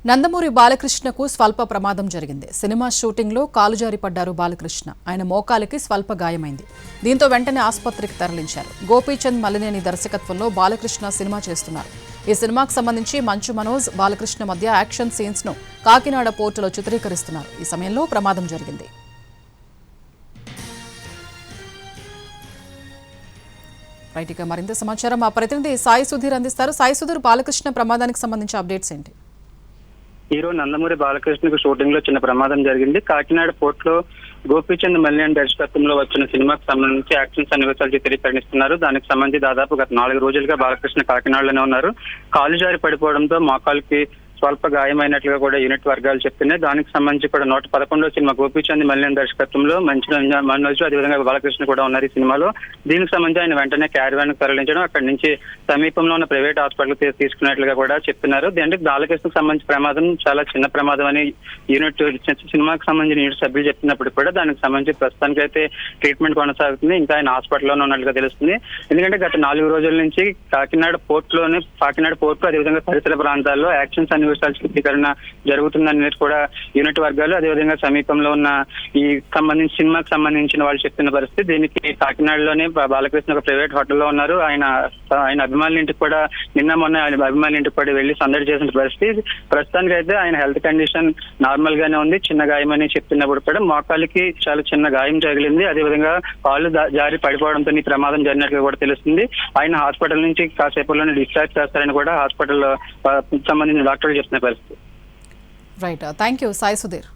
నందమూరి బాలకృష్ణకు స్వల్ప ప్రమాదం జరిగింది. సినిమా షూటింగ్లో కాలు జారి పడ్డారు బాలకృష్ణ. ఆయన మోకాలికి స్వల్ప గాయమైంది. దీంతో వెంటనే ఆసుపత్రికి తరలించారు. గోపీచంద్ మలినేని దర్శకత్వంలో బాలకృష్ణ సినిమా చేస్తున్నారు. ఈ సినిమాకు సంబంధించి మంచు మనోజ్, బాలకృష్ణ మధ్య యాక్షన్ సీన్స్ ను కాకినాడ పోర్టులో చిత్రీకరిస్తున్నారు. ఈ సమయంలో ప్రమాదం జరిగింది. రైట్, మరింత సమాచారం మా ప్రతినిధి సాయి సుధీర్ అందిస్తారు. సాయి సుధీర్, బాలకృష్ణ ప్రమాదానికి సంబంధించి అప్డేట్స్ ఏంటి? ఈరోజు నందమూరి బాలకృష్ణకు షూటింగ్ లో చిన్న ప్రమాదం జరిగింది. కాకినాడ పోర్ట్ లో గోపీచంద్ మలినేని దర్శకత్వంలో వచ్చిన సినిమాకు సంబంధించి యాక్షన్ సన్నివేశాలు చిత్రీకరిస్తున్నారు. దానికి సంబంధించి దాదాపు గత 4 రోజులుగా బాలకృష్ణ కాకినాడలోనే ఉన్నారు. కాలు జారి పడిపోవడంతో మోకాలికి స్వల్ప గాయమైనట్లుగా కూడా యూనిట్ వర్గాలు చెప్తున్నాయి. దానికి సంబంధించి కూడా 111వ సినిమా గోపీచంద్ మలినేని దర్శకత్వంలో మంచి మనోజ్, అదేవిధంగా బాలకృష్ణ కూడా ఉన్నారు ఈ సినిమాలో. దీనికి సంబంధించి ఆయన వెంటనే క్యారవాన్ తరలించడం, అక్కడి నుంచి సమీపంలో ఉన్న ప్రైవేట్ హాస్పిటల్ తీసుకున్నట్లుగా కూడా చెప్తున్నారు. దీనికి బాలకృష్ణకు సంబంధించి ప్రమాదం చాలా చిన్న ప్రమాదం అని యూనిట్ సినిమాకి సంబంధించిన యూనిట్ సభ్యులు చెప్తున్నప్పుడు కూడా దానికి సంబంధించి ప్రస్తుతానికి అయితే ట్రీట్మెంట్ కొనసాగుతుంది. ఇంకా ఆయన హాస్పిటల్లోనే ఉన్నట్లుగా తెలుస్తుంది. ఎందుకంటే గత 4 రోజుల నుంచి కాకినాడ పోర్ట్ అదేవిధంగా పరిసర ప్రాంతాల్లో యాక్షన్ సన్నివేశాల చిత్రీకరణ జరుగుతుందనేది కూడా యూనిట్ వర్గాలు, అదేవిధంగా సమీపంలో ఉన్న ఈ సినిమాకి సంబంధించిన వాళ్ళు చెప్తున్న పరిస్థితి. దీనికి కాకినాడలోనే బాలకృష్ణ ఒక ప్రైవేట్ హోటల్లో ఉన్నారు. ఆయన అభిమానుల ఇంటికి కూడా మొన్న అభిమానుల ఇంటికి కూడా వెళ్లి సందడి చేసిన పరిస్థితి. ప్రస్తుతానికి అయితే ఆయన హెల్త్ కండిషన్ నార్మల్ గానే ఉంది. చిన్న గాయమని చెప్తున్నప్పుడు కూడా మోకాలికి చాలా చిన్న గాయం తగిలింది. అదేవిధంగా కాళ్ళు జారి పడిపోవడంతో ఈ ప్రమాదం జరిగినట్టుగా కూడా తెలుస్తుంది. ఆయన హాస్పిటల్ నుంచి కాసేపులోనే డిశ్చార్జ్ చేస్తారని కూడా హాస్పిటల్ సంబంధించిన డాక్టర్లు చెప్తున్న పరిస్థితి. Right, thank you Sai Sudheer.